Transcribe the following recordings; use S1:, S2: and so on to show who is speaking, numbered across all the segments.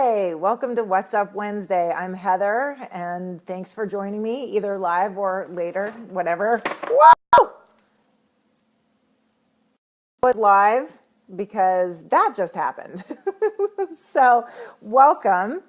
S1: Hi, welcome to What's Up Wednesday. I'm Heather, and thanks for joining me either live or later, whatever. Whoa! Was live because that just happened. So, welcome.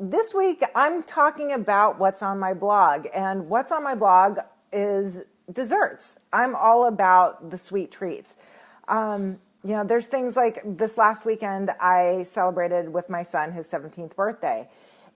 S1: This week, I'm talking about what's on my blog, and what's on my blog is desserts. I'm all about the sweet treats. There's things like this last weekend, I celebrated with my son his 17th birthday.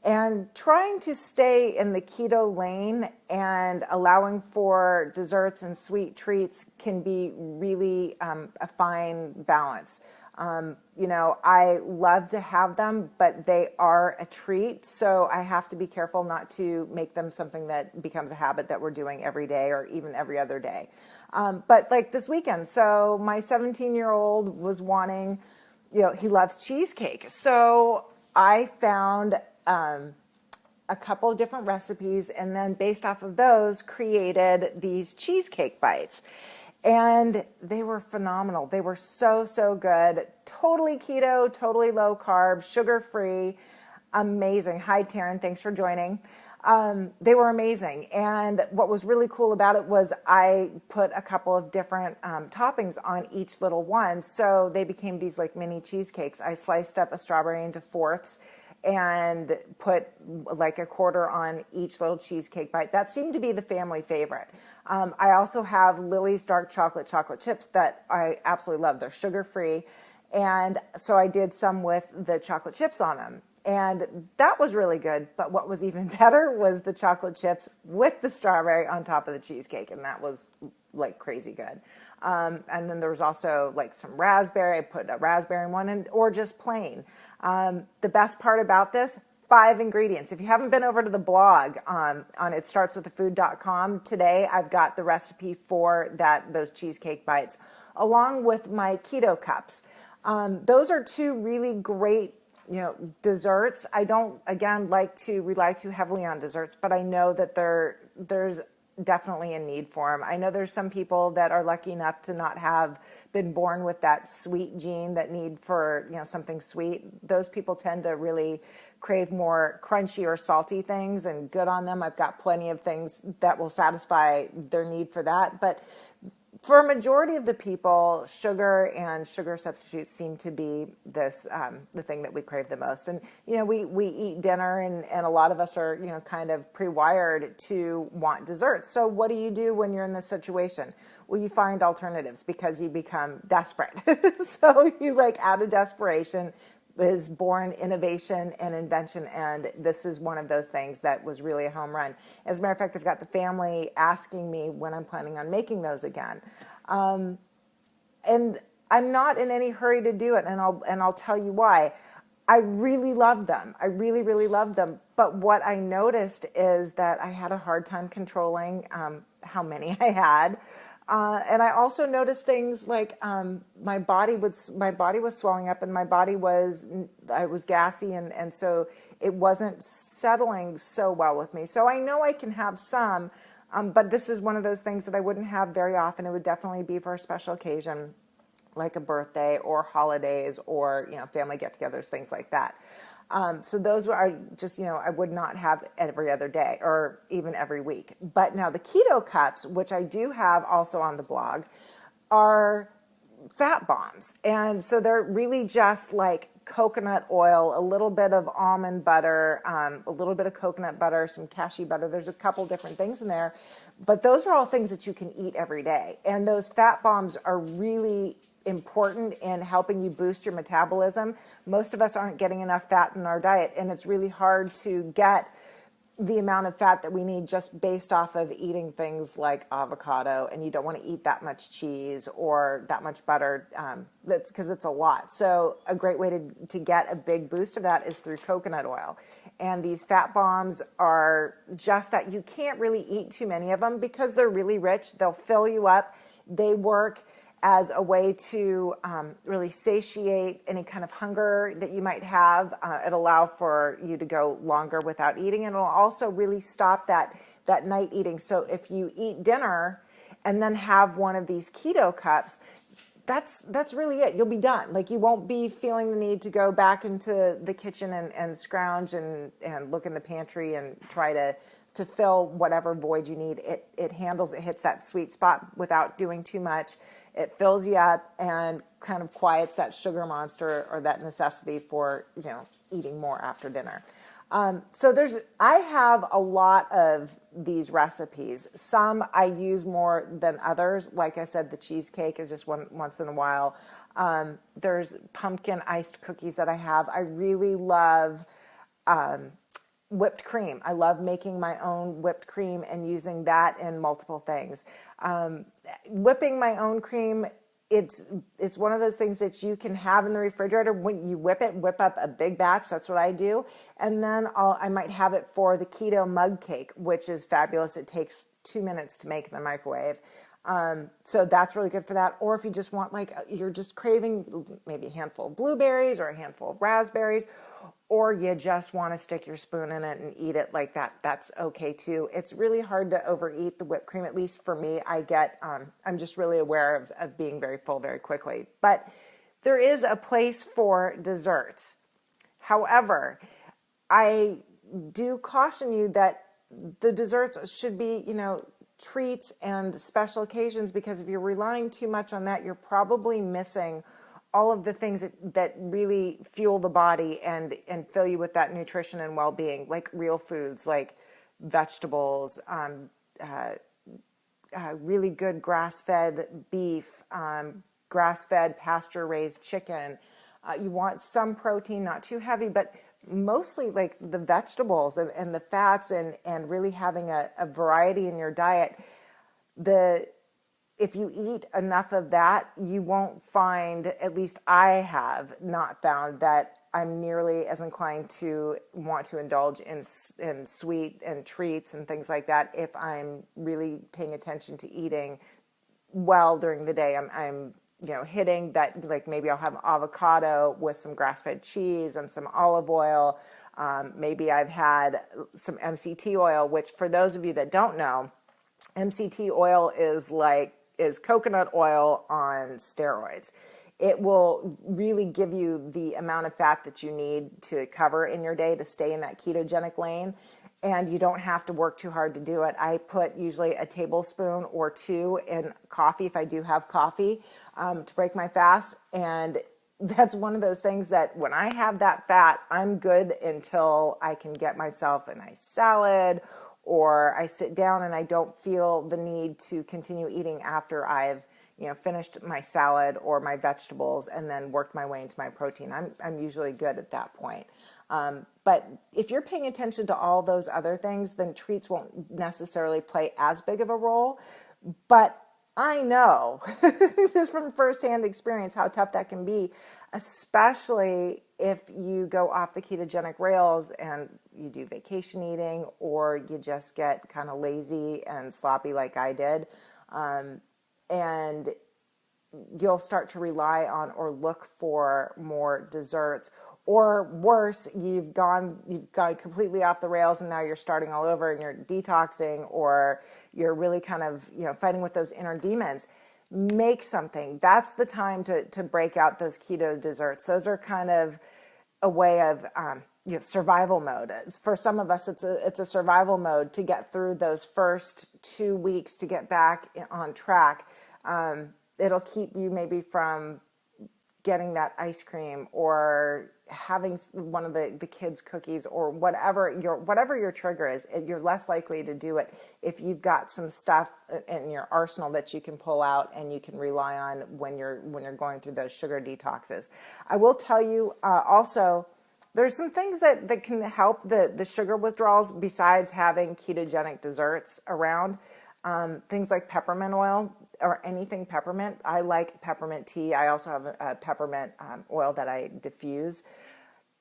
S1: And trying to stay in the keto lane and allowing for desserts and sweet treats can be really a fine balance. I love to have them, but they are a treat. So I have to be careful not to make them something that becomes a habit that we're doing every day or even every other day. But like this weekend, so my 17-year-old was wanting, he loves cheesecake. So I found a couple of different recipes, and then based off of those created these cheesecake bites. And they were phenomenal. They were so, so good. Totally keto, totally low carb, sugar-free, amazing. Hi, Taryn. Thanks for joining. They were amazing. And what was really cool about it was I put a couple of different toppings on each little one. So they became these like mini cheesecakes. I sliced up a strawberry into fourths and put like a quarter on each little cheesecake bite. That seemed to be the family favorite. I also have Lily's dark chocolate chips that I absolutely love. They're sugar-free. And so I did some with the chocolate chips on them. And that was really good. But what was even better was the chocolate chips with the strawberry on top of the cheesecake. And that was like crazy good. And then there was also like some raspberry. I put a raspberry in one, or just plain. The best part about this, 5 ingredients. If you haven't been over to the blog on itstartswiththefood.com, today I've got the recipe for those cheesecake bites, along with my keto cups. Those are 2 really great desserts. I don't, again, like to rely too heavily on desserts, but I know that there's definitely a need for them. I know there's some people that are lucky enough to not have been born with that sweet gene that need for, something sweet. Those people tend to really crave more crunchy or salty things, and good on them. I've got plenty of things that will satisfy their need for that. But for a majority of the people, sugar and sugar substitutes seem to be the thing that we crave the most. And, we eat dinner, and a lot of us are, kind of pre-wired to want desserts. So what do you do when you're in this situation? Well, you find alternatives because you become desperate. So you out of desperation is born innovation and invention, and this is one of those things that was really a home run. As a matter of fact, I've got the family asking me when I'm planning on making those again, and I'm not in any hurry to do it, and I'll tell you why. I really love them. I really, really love them. But what I noticed is that I had a hard time controlling how many I had. And I also noticed things like my body was swelling up, and I was gassy, and so it wasn't settling so well with me. So I know I can have some, but this is one of those things that I wouldn't have very often. It would definitely be for a special occasion, like a birthday or holidays or family get-togethers, things like that. So those are just, I would not have every other day or even every week. But now the keto cups, which I do have also on the blog, are fat bombs. And so they're really just like coconut oil, a little bit of almond butter, a little bit of coconut butter, some cashew butter. There's a couple different things in there. But those are all things that you can eat every day. And those fat bombs are really important in helping you boost your metabolism. Most of us aren't getting enough fat in our diet, and it's really hard to get the amount of fat that we need just based off of eating things like avocado, and you don't want to eat that much cheese or that much butter. That's because it's a lot. So a great way to get a big boost of that is through coconut oil. And these fat bombs are just that. You can't really eat too many of them because they're really rich. They'll fill you up. They work as a way to really satiate any kind of hunger that you might have. It'll allow for you to go longer without eating, and it'll also really stop that night eating. So if you eat dinner and then have one of these keto cups, that's really it. You'll be done. Like, you won't be feeling the need to go back into the kitchen and scrounge and look in the pantry and try to fill whatever void you need. It handles, it hits that sweet spot without doing too much. It fills you up and kind of quiets that sugar monster or that necessity for, eating more after dinner. So I have a lot of these recipes. Some I use more than others. Like I said, the cheesecake is just once in a while. There's pumpkin iced cookies that I have. I really love whipped cream. I love making my own whipped cream and using that in multiple things. Whipping my own cream, it's one of those things that you can have in the refrigerator. When you whip up a big batch. That's what I do. And then I might have it for the keto mug cake, which is fabulous. It takes 2 minutes to make in the microwave. So that's really good for that. Or if you just want, like, you're just craving maybe a handful of blueberries or a handful of raspberries, or you just want to stick your spoon in it and eat it like that, that's okay too. It's really hard to overeat the whipped cream, at least for me. I'm just really aware of being very full very quickly. But there is a place for desserts. However, I do caution you that the desserts should be, treats and special occasions, because if you're relying too much on that, you're probably missing all of the things that really fuel the body and fill you with that nutrition and well-being, like real foods, like vegetables, really good grass-fed beef, grass-fed pasture-raised chicken. You want some protein, not too heavy, but mostly like the vegetables and the fats and really having a variety in your diet. If you eat enough of that, you won't find, at least I have not found, that I'm nearly as inclined to want to indulge in sweet and treats and things like that if I'm really paying attention to eating well during the day. I'm hitting that, like maybe I'll have avocado with some grass-fed cheese and some olive oil. Maybe I've had some MCT oil, which, for those of you that don't know, MCT oil is coconut oil on steroids. It will really give you the amount of fat that you need to cover in your day to stay in that ketogenic lane, and you don't have to work too hard to do it. I put usually a tablespoon or two in coffee, if I do have coffee, to break my fast. And that's one of those things that when I have that fat, I'm good until I can get myself a nice salad, or I sit down and I don't feel the need to continue eating after I've finished my salad or my vegetables and then worked my way into my protein. I'm usually good at that point. But if you're paying attention to all those other things, then treats won't necessarily play as big of a role. But I know just from firsthand experience how tough that can be, especially if you go off the ketogenic rails and you do vacation eating, or you just get kind of lazy and sloppy like I did. And you'll start to rely on or look for more desserts, or worse, you've gone completely off the rails and now you're starting all over and you're detoxing, or you're really kind of fighting with those inner demons. Make something. That's the time to break out those keto desserts. Those are kind of a way of survival mode. For some of us, it's a survival mode to get through those first 2 weeks to get back on track. It'll keep you maybe from getting that ice cream or having one of the kids' cookies, or whatever your trigger is. You're less likely to do it if you've got some stuff in your arsenal that you can pull out and you can rely on when you're going through those sugar detoxes. I will tell you also, there's some things that can help the sugar withdrawals besides having ketogenic desserts around. Things like peppermint oil, or anything peppermint. I like peppermint tea. I also have a peppermint oil that I diffuse.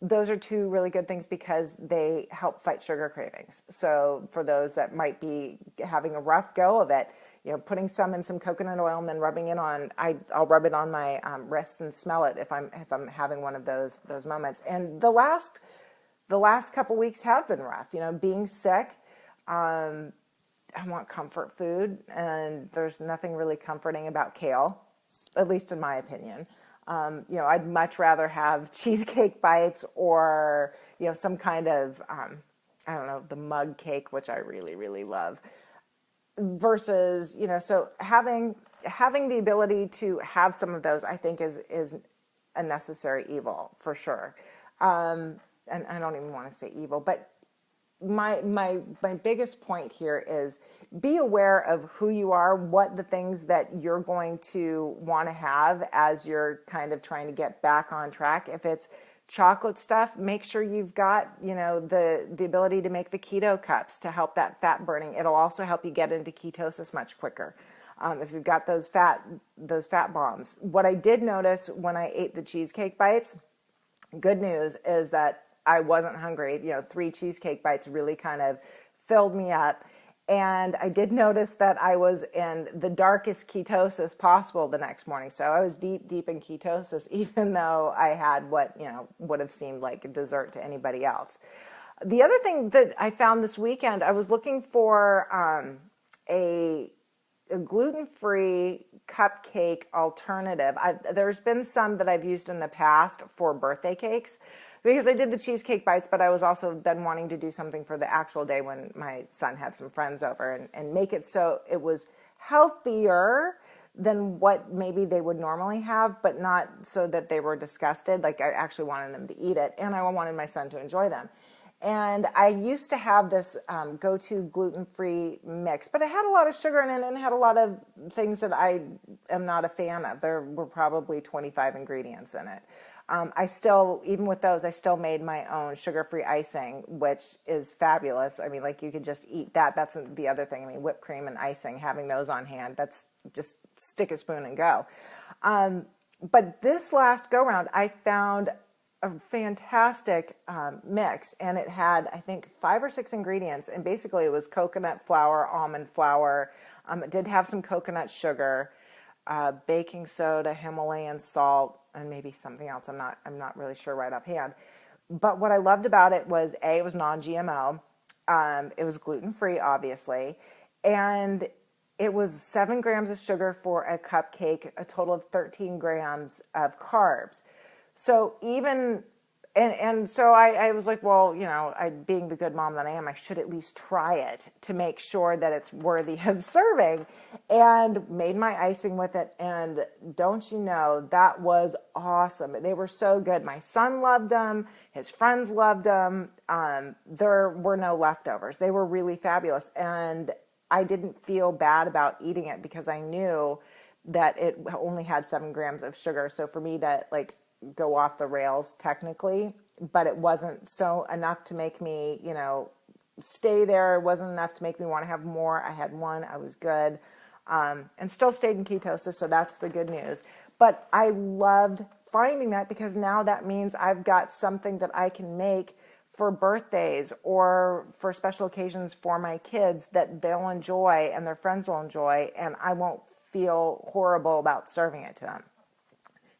S1: Those are two really good things because they help fight sugar cravings. So for those that might be having a rough go of it, putting some in some coconut oil and then rubbing it on, I'll rub it on my wrists and smell it if I'm having one of those moments. And the last couple weeks have been rough. Being sick. I want comfort food, and there's nothing really comforting about kale. at least in my opinion. I'd much rather have cheesecake bites or, some kind of, I don't know, the mug cake, which I really, really love, versus, so having the ability to have some of those, I think is a necessary evil for sure. And I don't even want to say evil, but my biggest point here is be aware of who you are, what the things that you're going to want to have as you're kind of trying to get back on track. If it's chocolate stuff, make sure you've got, the ability to make the keto cups to help that fat burning. It'll also help you get into ketosis much quicker. If you've got those fat bombs. What I did notice when I ate the cheesecake bites, good news is that I wasn't hungry. 3 cheesecake bites really kind of filled me up. And I did notice that I was in the darkest ketosis possible the next morning. So I was deep, deep in ketosis, even though I had what, would have seemed like a dessert to anybody else. The other thing that I found this weekend, I was looking for a gluten-free cupcake alternative. There's been some that I've used in the past for birthday cakes, because I did the cheesecake bites, but I was also then wanting to do something for the actual day when my son had some friends over and make it so it was healthier than what maybe they would normally have, but not so that they were disgusted. Like I actually wanted them to eat it, and I wanted my son to enjoy them. And I used to have this go-to gluten-free mix, but it had a lot of sugar in it and had a lot of things that I am not a fan of. There were probably 25 ingredients in it. Even with those, I still made my own sugar-free icing, which is fabulous. I mean, like you could just eat that. That's the other thing. I mean, whipped cream and icing, having those on hand, that's just stick a spoon and go. But this last go-round, I found a fantastic mix, and it had, I think, 5 or 6 ingredients, and basically it was coconut flour, almond flour. It did have some coconut sugar, baking soda, Himalayan salt, and maybe something else. I'm not really sure right offhand. But what I loved about it was it was non-GMO. It was gluten-free, obviously, and it was 7 grams of sugar for a cupcake, a total of 13 grams of carbs. So so I was like, well, being the good mom that I am, I should at least try it to make sure that it's worthy of serving, and made my icing with it. And don't you know, that was awesome. They were so good. My son loved them. His friends loved them. There were no leftovers. They were really fabulous. And I didn't feel bad about eating it because I knew that it only had 7 grams of sugar. So for me to go off the rails technically, but it wasn't so enough to make me, stay there. It wasn't enough to make me want to have more. I had one, I was good, and still stayed in ketosis. So that's the good news. But I loved finding that, because now that means I've got something that I can make for birthdays or for special occasions for my kids that they'll enjoy and their friends will enjoy, and I won't feel horrible about serving it to them.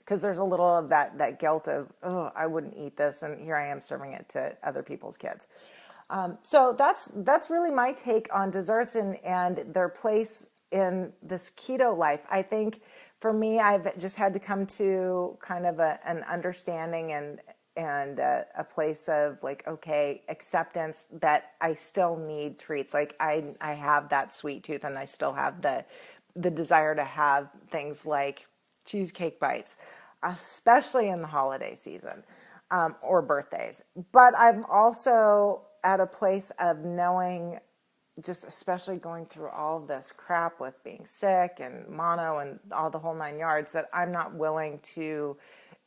S1: Because there's a little of that guilt of, oh, I wouldn't eat this, and here I am serving it to other people's kids. So that's really my take on desserts and their place in this keto life. I think for me, I've just had to come to kind of an understanding and a place of acceptance that I still need treats. Like I have that sweet tooth, and I still have the desire to have things like cheesecake bites, especially in the holiday season or birthdays. But I'm also at a place of knowing, just especially going through all of this crap with being sick and mono and all the whole 9 yards, that I'm not willing to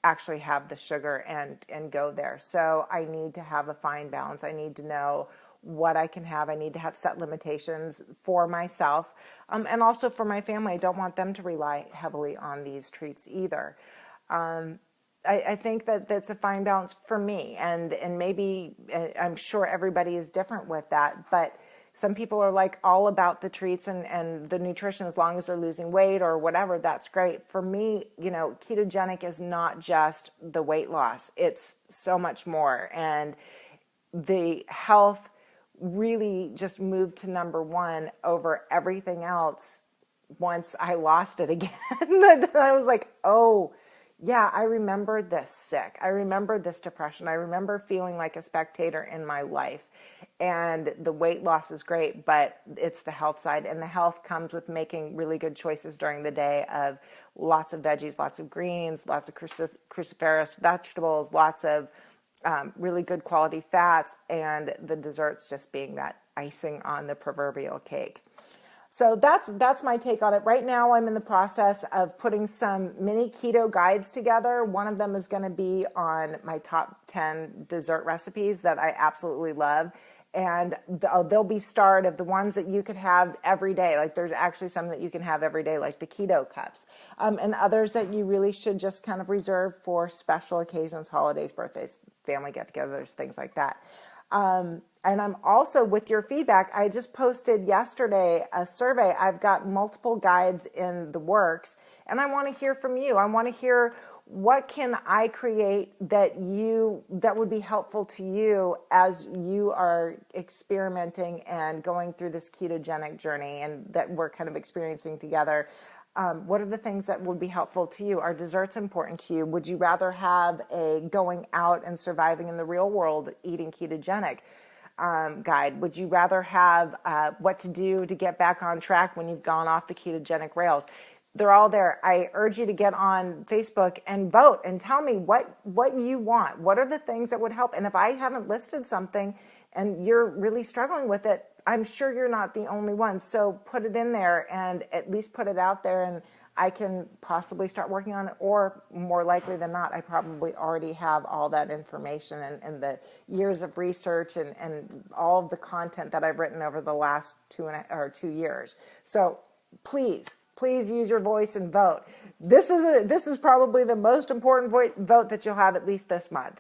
S1: actually have the sugar and go there. So I need to have a fine balance. I need to know what I can have. I need to have set limitations for myself and also for my family. I don't want them to rely heavily on these treats either. I think that that's a fine balance for me, and maybe I'm sure everybody is different with that, but some people are all about the treats and the nutrition, as long as they're losing weight or whatever, that's great. For me, ketogenic is not just the weight loss. It's so much more. And the health really just moved to number one over everything else once I lost it again. Then I was like, oh, yeah, I remembered this sick. I remembered this depression. I remember feeling like a spectator in my life. And the weight loss is great, but it's the health side. And the health comes with making really good choices during the day of lots of veggies, lots of greens, lots of cruciferous vegetables, lots of really good quality fats, and the desserts just being that icing on the proverbial cake. So that's my take on it. Right now, I'm in the process of putting some mini keto guides together. One of them is going to be on my top 10 dessert recipes that I absolutely love. And they'll be starred of the ones that you could have every day. Like there's actually some that you can have every day, like the keto cups, and others that you really should just kind of reserve for special occasions, holidays, birthdays, family get-togethers, things like that. And I'm also, with your feedback, I just posted yesterday a survey. I've got multiple guides in the works, and I want to hear from you. I want to hear, what can I create that would be helpful to you as you are experimenting and going through this ketogenic journey and that we're kind of experiencing together. What are the things that would be helpful to you? Are desserts important to you? Would you rather have a going out and surviving in the real world eating ketogenic guide? Would you rather have what to do to get back on track when you've gone off the ketogenic rails? They're all there. I urge you to get on Facebook and vote and tell me what you want. What are the things that would help? And if I haven't listed something and you're really struggling with it, I'm sure you're not the only one. So put it in there and at least put it out there, and I can possibly start working on it. Or more likely than not, I probably already have all that information and the years of research and all of the content that I've written over the last 2 years. So please use your voice and vote. This is probably the most important vote that you'll have at least this month.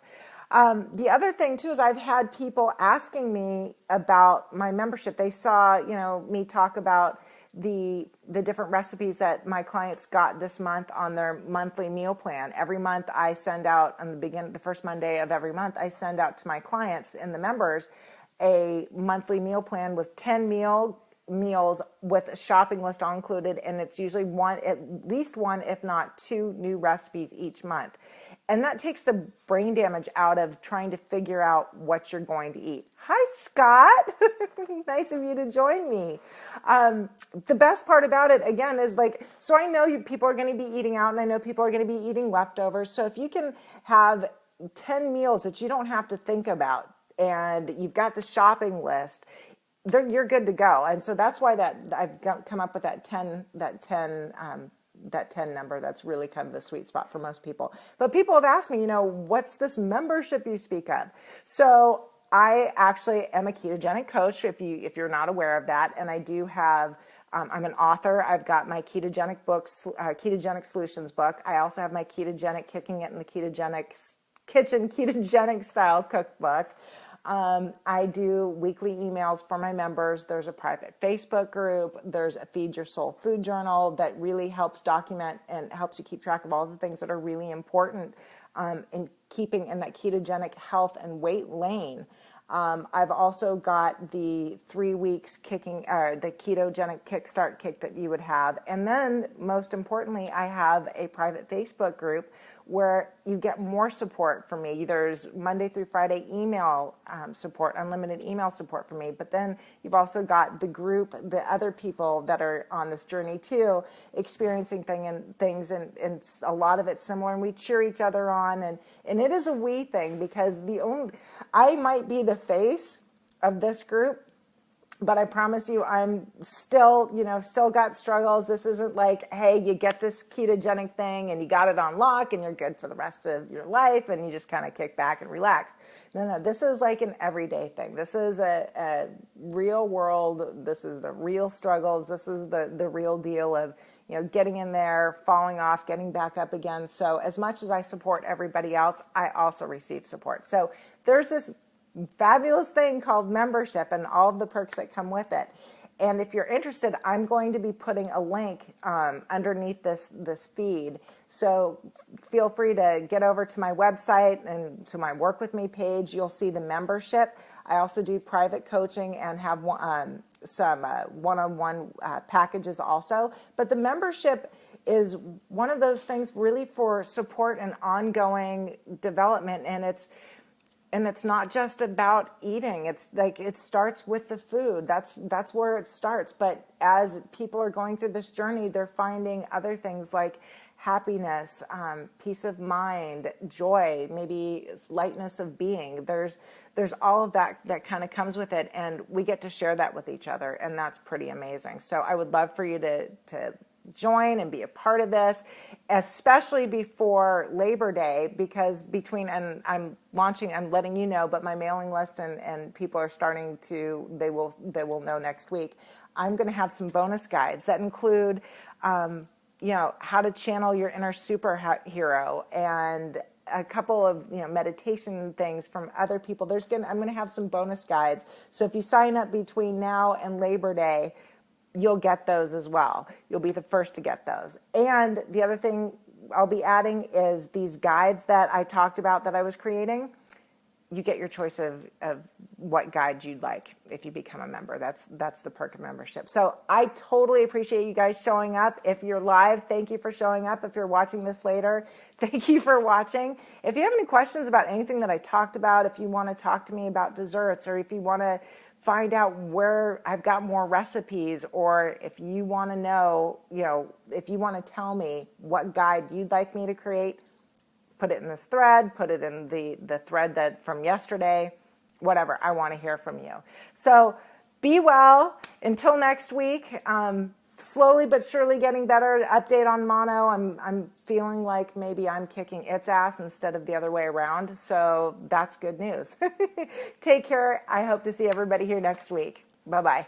S1: The other thing too is I've had people asking me about my membership. They saw, me talk about the different recipes that my clients got this month on their monthly meal plan. Every month I send out on the first Monday of every month, I send out to my clients and the members a monthly meal plan with 10 meals with a shopping list all included, and it's usually at least one, if not two, new recipes each month. And that takes the brain damage out of trying to figure out what you're going to eat. Hi, Scott. Nice of you to join me. The best part about it, again, is so I know people are going to be eating out, and I know people are going to be eating leftovers. So if you can have 10 meals that you don't have to think about, and you've got the shopping list, you're good to go. And so that's why I've come up with that 10 number. That's really kind of the sweet spot for most people. But people have asked me, what's this membership you speak of? So I actually am a ketogenic coach, if you're not aware of that. And I do have, I'm an author. I've got my ketogenic books, Ketogenic Solutions book. I also have my ketogenic Kicking It in the Ketogenic Kitchen ketogenic style cookbook. I do weekly emails for my members. There's a private Facebook group. There's a Feed Your Soul food journal that really helps document and helps you keep track of all the things that are really important in keeping in that ketogenic health and weight lane. I've also got the 3 weeks the ketogenic kickstart kick that you would have. And then most importantly, I have a private Facebook group where you get more support from me. There's Monday through Friday email support, unlimited email support from me. But then you've also got the group, the other people that are on this journey too, experiencing things, and a lot of it's similar, and we cheer each other on. And it is a we thing, because I might be the face of this group, but I promise you, I'm still got struggles. This isn't like, hey, you get this ketogenic thing and you got it on lock and you're good for the rest of your life and you just kind of kick back and relax. No, this is like an everyday thing. This is a real world. This is the real struggles. This is the real deal of, getting in there, falling off, getting back up again. So as much as I support everybody else, I also receive support. So there's this fabulous thing called membership and all of the perks that come with it. And if you're interested, I'm going to be putting a link underneath this feed. So feel free to get over to my website and to my Work With Me page. You'll see the membership. I also do private coaching and have some one-on-one packages also. But the membership is one of those things really for support and ongoing development, and it's not just about eating. It's like it starts with the food. That's where it starts. But as people are going through this journey, they're finding other things like happiness, peace of mind, joy, maybe lightness of being. There's all of that kind of comes with it, and we get to share that with each other, and that's pretty amazing. So I would love for you to join and be a part of this, especially before Labor Day, because and I'm letting you know, but my mailing list and people are starting to, they will know next week. I'm going to have some bonus guides that include, how to channel your inner superhero, and a couple of meditation things from other people. I'm going to have some bonus guides. So if you sign up between now and Labor Day, you'll get those as well. You'll be the first to get those. And the other thing I'll be adding is these guides that I talked about that I was creating. You get your choice of what guide you'd like if you become a member. That's the perk of membership. So I totally appreciate you guys showing up. If you're live, thank you for showing up. If you're watching this later, thank you for watching. If you have any questions about anything that I talked about, if you want to talk to me about desserts, or if you want to find out where I've got more recipes, or if you want to know, if you want to tell me what guide you'd like me to create, put it in this thread, put it in the thread that from yesterday, whatever. I want to hear from you. So be well. Until next week. Slowly but surely getting better. Update on mono. I'm feeling like maybe I'm kicking its ass instead of the other way around. So that's good news. Take care. I hope to see everybody here next week. Bye-bye.